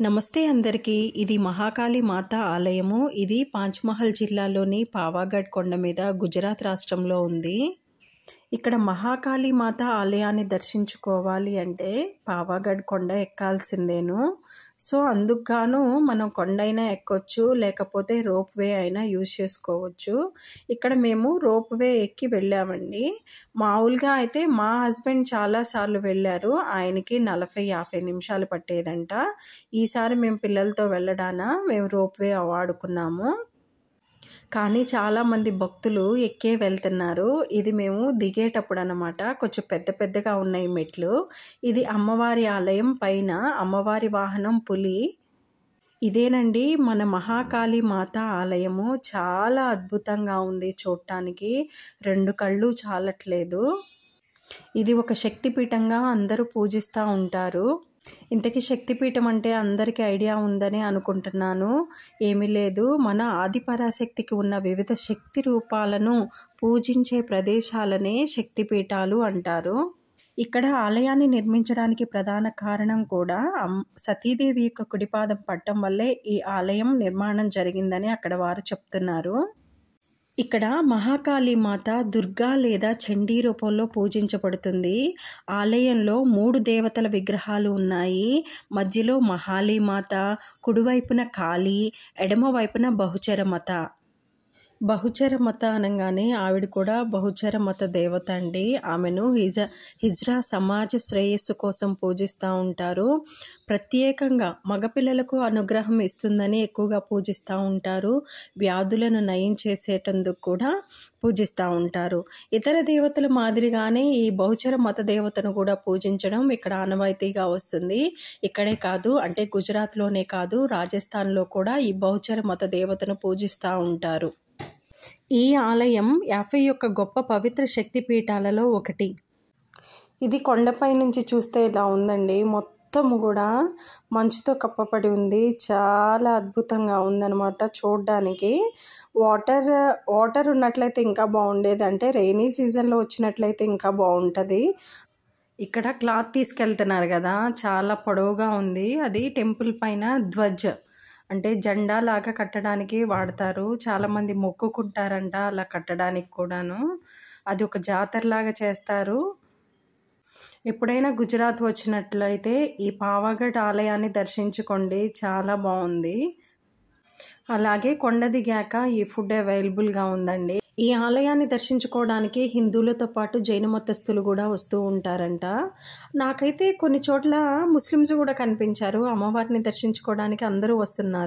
నమస్తే అందరికీ. ఇది మహాకాళి మాత ఆలయము. ఇది పాంచ్మహల్ జిల్లాలోని పావాగఢ్ కొండ మీద గుజరాత్ రాష్ట్రంలో ఉంది. ఇక్కడ మహాకాళి మాత ఆలయాన్ని దర్శించుకోవాలి అంటే పావాగఢ్ కొండ ఎక్కాల్సిందేను. సో అందుకు గాను మనం కొండైనా ఎక్కొచ్చు, లేకపోతే రోప్ వే అయినా యూజ్ చేసుకోవచ్చు. ఇక్కడ మేము రోప్ వే ఎక్కి వెళ్ళామండి. మామూలుగా అయితే మా హస్బెండ్ చాలాసార్లు వెళ్ళారు. ఆయనకి 40-50 నిమిషాలు పట్టేదంట. ఈసారి మేము పిల్లలతో వెళ్ళడాన మేము రోప్ వే వాడుకున్నాము. కానీ చాలామంది భక్తులు ఎక్కే వెళ్తున్నారు. ఇది మేము దిగేటప్పుడు అన్నమాట. కొంచెం పెద్ద పెద్దగా ఉన్నాయి మెట్లు. ఇది అమ్మవారి ఆలయం. పైన అమ్మవారి వాహనం పులి. ఇదేనండి మన మహాకాళి మాత ఆలయము. చాలా అద్భుతంగా ఉంది చూడటానికి. 2 కళ్ళు చాలట్లేదు. ఇది ఒక శక్తిపీఠంగా అందరూ పూజిస్తూ ఉంటారు. ఇంతకీ శక్తిపీఠం అంటే అందరికీ ఐడియా ఉందని అనుకుంటున్నాను. ఏమీ లేదు. మన ఆదిపరాశక్తికి ఉన్న వివిధ శక్తి రూపాలను పూజించే ప్రదేశాలనే శక్తిపీఠాలు అంటారు. ఇక్కడ ఆలయాన్ని నిర్మించడానికి ప్రధాన కారణం కూడా సతీదేవి యొక్క కుడిపాదం పట్టడం వల్లే ఈ ఆలయం నిర్మాణం జరిగిందని అక్కడ వారు చెప్తున్నారు. ఇక్కడ మహాకాళి మాత దుర్గా లేదా చండీ రూపంలో పూజించబడుతుంది. ఆలయంలో 3 దేవతల విగ్రహాలు ఉన్నాయి. మధ్యలో మహాళి మాత, కుడివైపున కాళీ, ఎడమ వైపున బహుచర మత. బహుచర మత అనగానే ఆవిడ కూడా బహుచర మత దేవత అండి. ఆమెను హిజ్రా సమాజ శ్రేయస్సు కోసం పూజిస్తూ ఉంటారు. ప్రత్యేకంగా మగపిల్లలకు అనుగ్రహం ఇస్తుందని ఎక్కువగా పూజిస్తూ ఉంటారు. వ్యాధులను నయం చేసేటందుకు కూడా పూజిస్తూ ఉంటారు. ఇతర దేవతల మాదిరిగానే ఈ బహుచర మత దేవతను కూడా పూజించడం ఇక్కడ ఆనవాయితీగా వస్తుంది. ఇక్కడే కాదు, అంటే గుజరాత్లోనే కాదు, రాజస్థాన్లో కూడా ఈ బహుచర మత దేవతను పూజిస్తూ ఉంటారు. ఈ ఆలయం 51 గొప్ప పవిత్ర శక్తిపీఠాలలో ఒకటి. ఇది కొండపై నుంచి చూస్తే ఇలా ఉందండి. మొత్తం కూడా మంచుతో కప్పబడి ఉంది. చాలా అద్భుతంగా ఉందన్నమాట చూడడానికి. వాటర్ ఉన్నట్లయితే ఇంకా బాగుండేది. అంటే రెయినీ సీజన్లో వచ్చినట్లయితే ఇంకా బాగుంటుంది. ఇక్కడ క్లాత్ తీసుకెళ్తున్నారు కదా, చాలా పొడవుగా ఉంది. అది టెంపుల్ పైన ధ్వజ్ అంటే జెండా లాగా కట్టడానికి వాడతారు. చాలామంది మొక్కుకుంటారంట అలా కట్టడానికి కూడాను. అది ఒక జాతరలాగా చేస్తారు. ఎప్పుడైనా గుజరాత్ వచ్చినట్లయితే ఈ పావాగఢ్ ఆలయాన్ని దర్శించుకోండి. చాలా బాగుంది. అలాగే కొండ దిగాక ఈ ఫుడ్ అవైలబుల్గా ఉందండి. ఈ ఆలయాన్ని దర్శించుకోవడానికి హిందువులతో పాటు జైన మతస్థులు కూడా వస్తూ ఉంటారంట. నాకైతే కొన్ని చోట్ల ముస్లిమ్స్ కూడా కనిపించారు. అమ్మవారిని దర్శించుకోవడానికి అందరూ వస్తున్నారు.